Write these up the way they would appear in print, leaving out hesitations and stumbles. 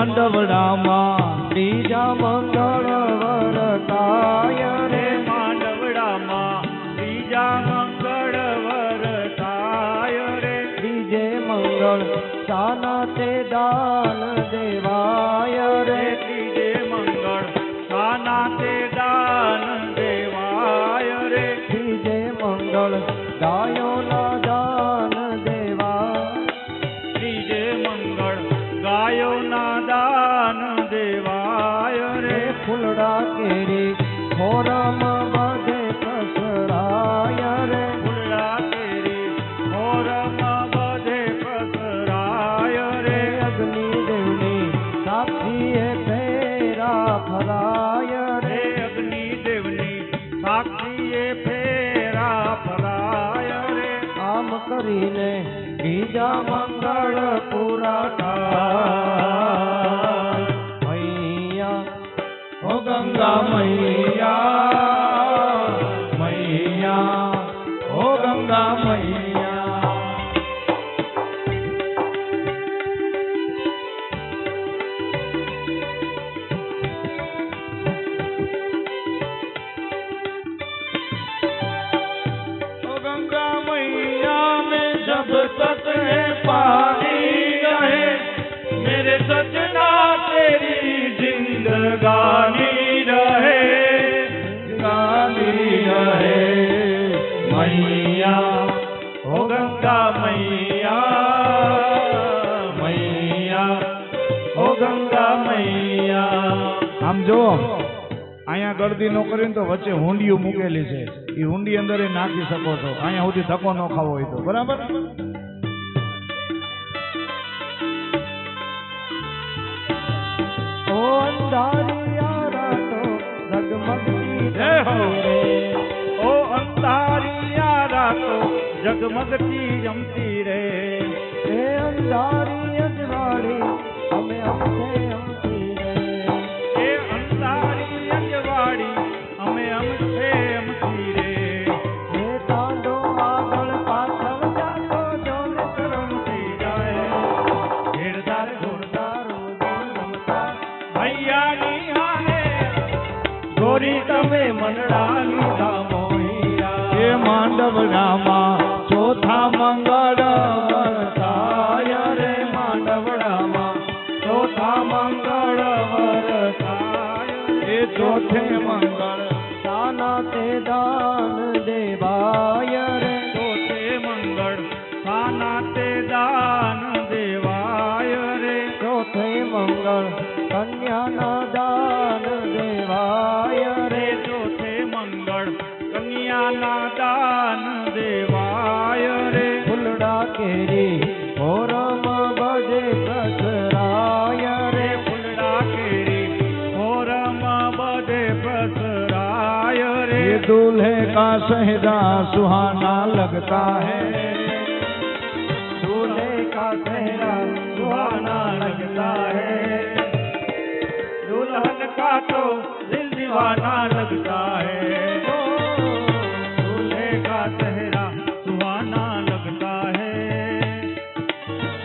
માંડવડામાં ત્રીજા મંગળ વરતાય રે માંડવડામાં ત્રીજા મંગળ વરતાય રે ત્રીજે મંગળ સાના તે દાન દેવાય રે ત્રીજે મંગળ સાના તે દાન દેવાય રે ત્રીજે મંગળ ગાયોના દાન દેવાય ત્રીજે મંગળ ગાયોના દાન દેવાય રે ફૂલડા કેરી ખોરમ બધે પસરાય રે ફૂલડા કેરી મોરમાં બધે પસરાય રે અગ્નિ દેવની સાક્ષીએ ફેરા ફરાય રે અગ્નિ દેવની સાક્ષીએ ફેરા ફરાય રે આમ કરીને બીજા મંગળ પૂરા થાય મૈયા ઓ ગંગા મૈયા મૈયા ઓ ગંગા મૈયા ओ गंगा मैया में जब तक है पानी रहे मेरे सजना तेरी जिंदगानी रहे गानी रहे मैया ओ गंगा मैया मैया ओ गंगा मैया આમ જો અહીંયા ગળદી નો કરીને તો વચ્ચે હુંડિયું મૂકેલી છે એ હુંડી અંદર એ નાખી શકો છો અહીંયા સુધી ધક્કો ન ખાવો હોય તો બરાબર ઓ અંધારિયા રાતો ઝગમગતી જય હો રે ओ अंधारिया रातो जगमगती जमती रे એ અંધારી અજવાળી અમે અમથે અમથી રે ए अंधारी अजवाड़ी हमें हमसे हमती रे એ તાંડો આગળ પાછળ જાતો જોન करमती जाए घेरदार તારો જોન રમતા भैया निहारे ગોરી તમે મનડા લીધા મોહિયા એ માંડવડામાં ચોથા મંગળ વરતાય રે માંડવડામાં ચોથા મંગળ વરતાય એ ચોથે મંગળ સાના તે દાન દેવાય રે चौथे मंगल खाना ते दान देवाय रे ચોથે મંગળ કન્યાના દાન દેવાય રે चौथे मंगल कन्या ना दान देवाय रे ફૂલડા કેરી ઓરમ બધે પ્રસરાય રે फुलड़ा केरी होरम बदे प्रसराय रे ये दूल्हे का सहरा सुहाना लगता है दूल्हे का चेहरा सुहाना लगता है दुल्हन का तो दिल दीवाना लगता है दूल्हे का चेहरा सुहाना लगता है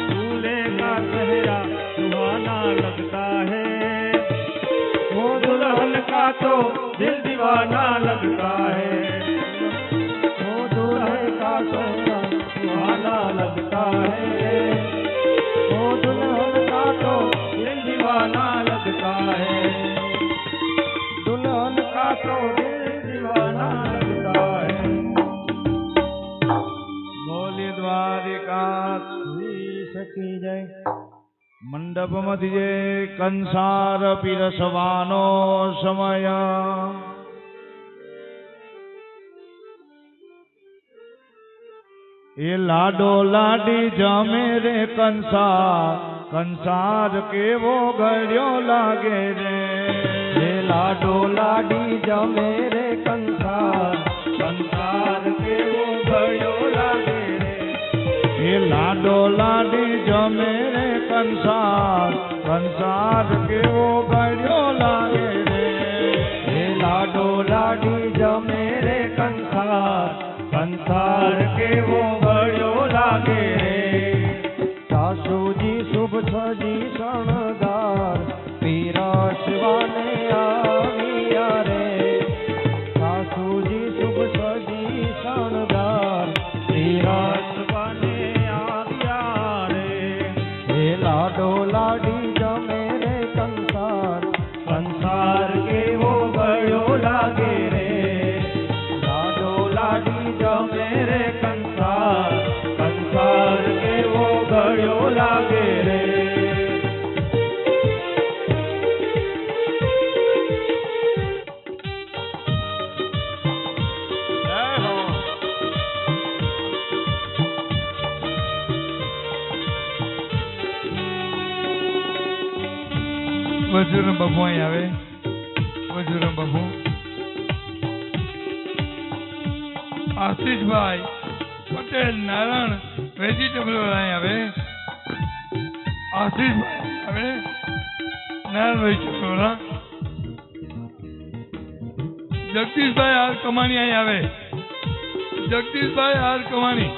दूल्हे का चेहरा सुहाना लगता है वो दुल्हन का तो दिल दीवाना लगता है वो दूल्हे का चेहरा सुहाना लगता है वो दुल्हन का तो दिल दीवाना लगता है दुल्हन का तो दिल दीवाना लगता है બોલી દ્વારિકા સકી જય મંડપમાંથી જે કંસાર પીરસવાનો સમય એ લાડો લાડી જમે રે કંસાર કેવો ગળ્યો લાગે રે हे लाडो लाडी जमे रे कंसार संसार के वो भयो लागे रे એ લાડો લાડી જમે રે કંસાર કેવો ગળ્યો લાગે રે हे लाडो लाडी जमे रे कंसार कंसार के वो बड़ो लागे रे सासू जी शुभ सजी शणगार વજુરામ બાપુ અહીં આવે. વજુરામ બાપુ. આશીષભાઈ પટેલ નારાયણ વેજીટેબલ અહીં આવે. આશીષભાઈ આવે. નારાયણ વેજીટેબલ. જગદીશભાઈ આર કમાણી અહીં આવે. જગદીશભાઈ આર કમાણી.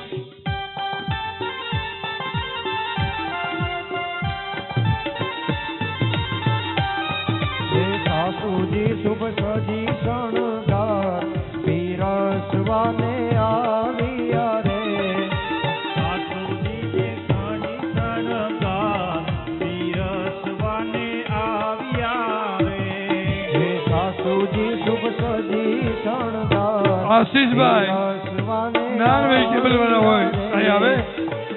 સાસુજી શુભ સજી શણગાર પીરસવાને આવ્યા રે. સાસુજી જે સજી શણગાર પીરસવાને આવ્યા રે. હે સાસુજી શુભ સજી શણગાર આશીષભાઈ પીરસવાને નાન વેજીટેબલ વાળા હોય અહીં આવે.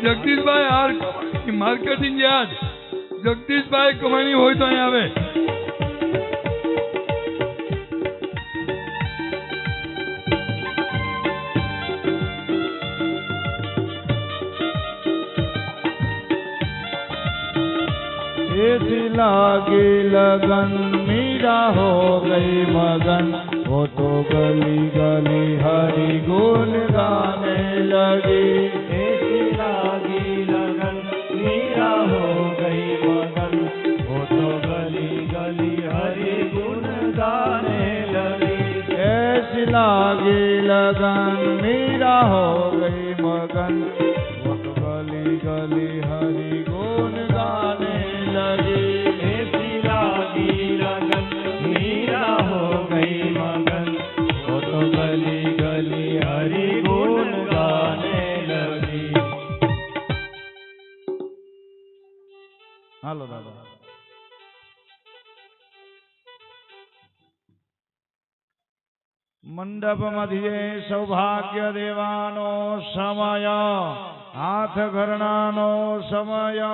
જગદીશભાઈ આર કમાણી માર્કેટિંગ યાર્ડ. જગદીશભાઈ કમાણી હોય તો અહીં આવે. ऐसी लागे लगन मीरा हो गई मगन वो तो गली गली हरि गुण गाने लगी. ऐसी लागी लगन मीरा हो गई मगन वो तो गली गली हरि गुण गाने लगी. ऐसी लागे लगन मीरा हो गई मगन वो तो गली गली हरि गुण गाने लगी. ऐसी लागी लगन मीरा हो गई मगन वो तो गली गली हरि गुण गाने लगी. હાલો દાદા. મંડપમાંથી જે સૌભાગ્ય દેવાનો સમય, હાથ ઘરણાનો સમય.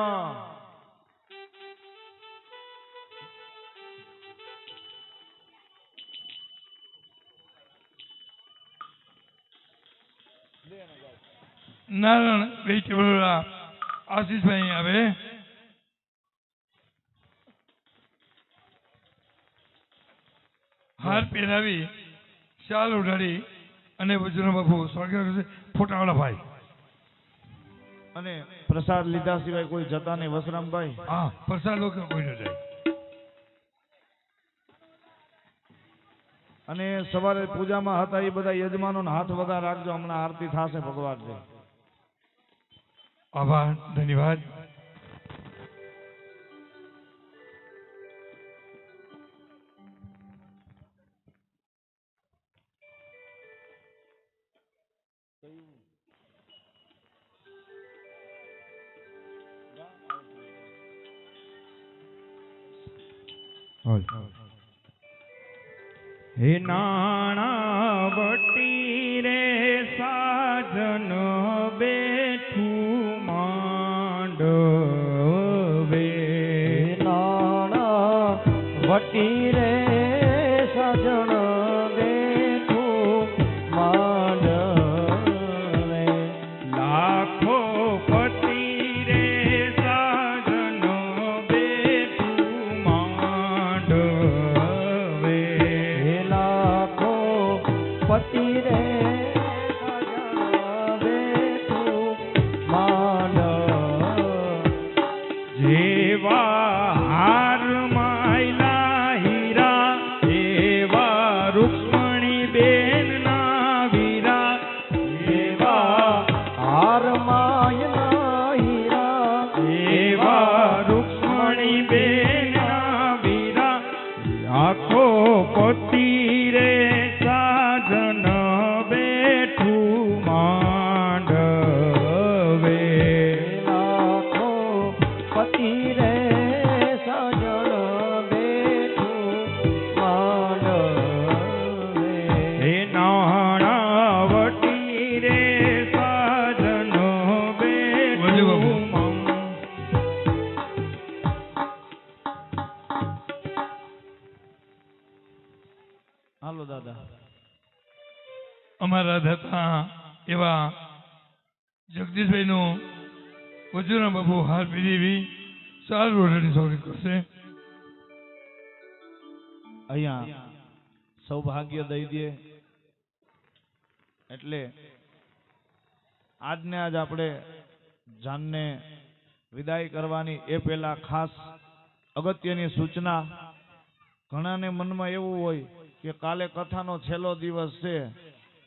નારાયણ વેજીટેબલ વાળા આશીષભાઈ અહીં આવે. હાર પહેરાવી શાલ ઉડાડી અને વજુરામ બાપુ સ્વાગત કરશે. ફોટાવાળા ભાઈ. અને પ્રસાદ લીધા સિવાય કોઈ જતા નહીં. વસરામભાઈ હા પ્રસાદ લોકો કોઈ ન જાય. અને સવારે પૂજામાં હતા એ બધા યજમાનોને હાથ વધારે રાખજો. હમણાં આરતી થશે ભગવાન છે. આભાર ધન્યવાદ. હે નાણા વટી રે સાજન બેઠું માંડવે. નાણા વટી રે સજણ બેઠું માંડવે. લાખો પતિ રે સાજન બેઠું માંડવે. લાખો પતિ રે સજણ બેઠું માંડવે. જેવા હાર માયલા હીરા એવા રૂક્ષ્મણી બેન ના વીરા. એવા હાર માયના હીરા એવા રૂક્ષ્મણી બેન ના વીરા. આખો પતિ રે સાજન બેઠું માંડવે. લાખો પતિ રે સજણ બેઠું માંડવે. હે નાણાવટી રે સાજન બેઠું હાલો દાદા. અમારા હતા એવા જગદીશભાઈનું વજુરામ બાપુ હાર પહેરી સારું ઓઢાડી સ્વાગત કરશે. અહીંયા સૌભાગ્ય દઈ દે એટલે આજને આજ આપણે જાનને વિદાય કરવાની એ પહેલા ખાસ અગત્યની સૂચના. ઘણાને મનમાં એવું હોય કે કાલે કથાનો છેલ્લો દિવસ છે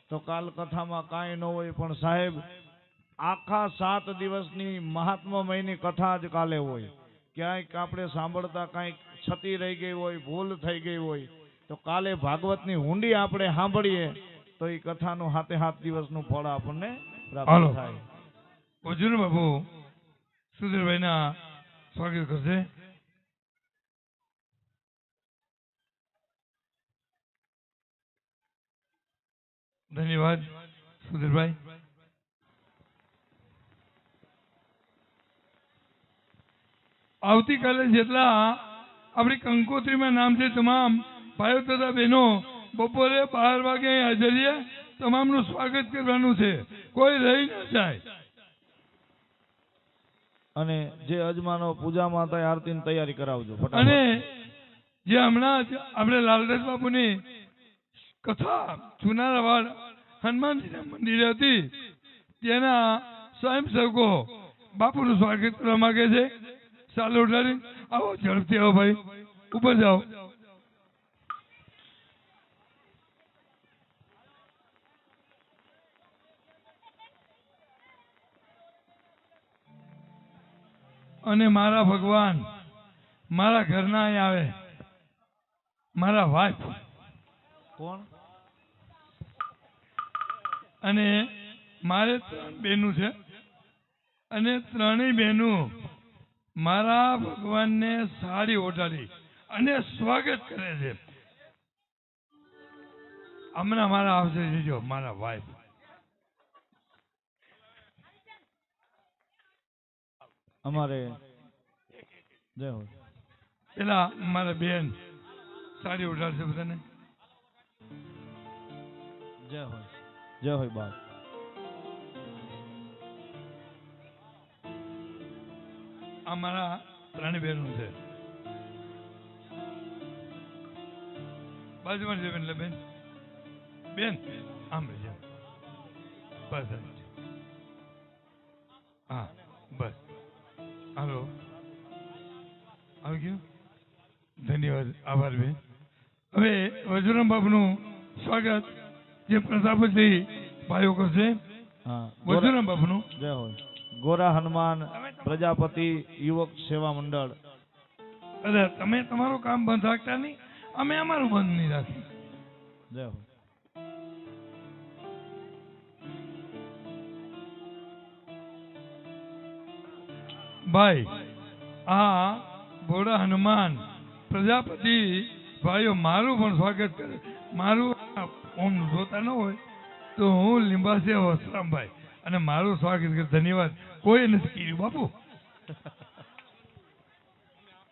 તો કાલ કથામાં કાંઈ ન હોય, પણ સાહેબ આખા 7 દિવસની મહાત્મામયની કથા જ કાલે હોય. ક્યાંક આપણે સાંભળતા કાંઈક છતી રહી ગઈ હોય, ભૂલ થઈ ગઈ હોય તો કાલે ભાગવતની હુંડી આપણે સાંભળીએ તો એ કથાનું 7 દિવસનું ફળ આપણને પ્રાપ્ત થાય. વજુર બાપુ સુધીરભાઈના સ્વાગત કરશે. ધન્યવાદ સુધીરભાઈ. આવતીકાલે જેટલા આપણી કંકોત્રીમાં નામ છે તમામ ભાઈઓ તથા બહેનો બપોરે 12 વાગે અહીં હાજર છે. તમામનું સ્વાગત કરવાનું છે, કોઈ રહી ન જાય. અને જે અજમાનો પૂજામાં થાય આરતીની તૈયારી કરાવજો ફટાફટ. અને જે હમણાં જ આપણે લાલદાસ બાપુની કથા ચુનારાવાડ હનુમાનજીના મંદિરે હતી તેના સ્વયંસેવકો બાપુનું સ્વાગત કરવા માંગે છે. ચાલો ઉઠાડી આવો, ઝડપથી આવો ભાઈ, ઉપર જાઓ. અને મારા ભગવાન મારા ઘરના અહીં આવે, મારા વાઈફ કોણ? અને મારે 3 બહેનો છે અને 3 બહેનો મારા ભગવાનને સાડી ઓઢાડી અને સ્વાગત કરે છે. હમણાં મારા આવશે જોજો મારા વાઈફ. અમારે જય હો. પેલા મારા બેન સાડી ઓઢાડશે બધાને. જય હોય, જય હોય બાપ. આ મારા 3 બહેનો છે. બાજુમાં છે બેન. બેન બેન આમ રહેજો. બસ હા બસ. હાલો આવી ગયું. ધન્યવાદ, આભાર બેન. હવે વજુરામ બાપનું સ્વાગત જે પ્રતાપજી ભાઈઓ કરશે. હા, વજુરામ બાપનું જય હોય. ગોરા હનુમાન પ્રજાપતિ યુવક સેવા મંડળ. અરે તમે તમારું કામ બંધ રાખતા નહીં, અમે અમારું બંધ નહીં રાખીએ. જય હોય. ભાઈ આ ભોળા હનુમાન પ્રજાપતિ ભાઈઓ મારું પણ સ્વાગત કરે. મારું ઓમ જોતા ન હોય તો હું લીંબાસિયા વસરામભાઈ અને મારું સ્વાગત કરે. ધન્યવાદ. કોઈ નથી કર્યું બાપુ.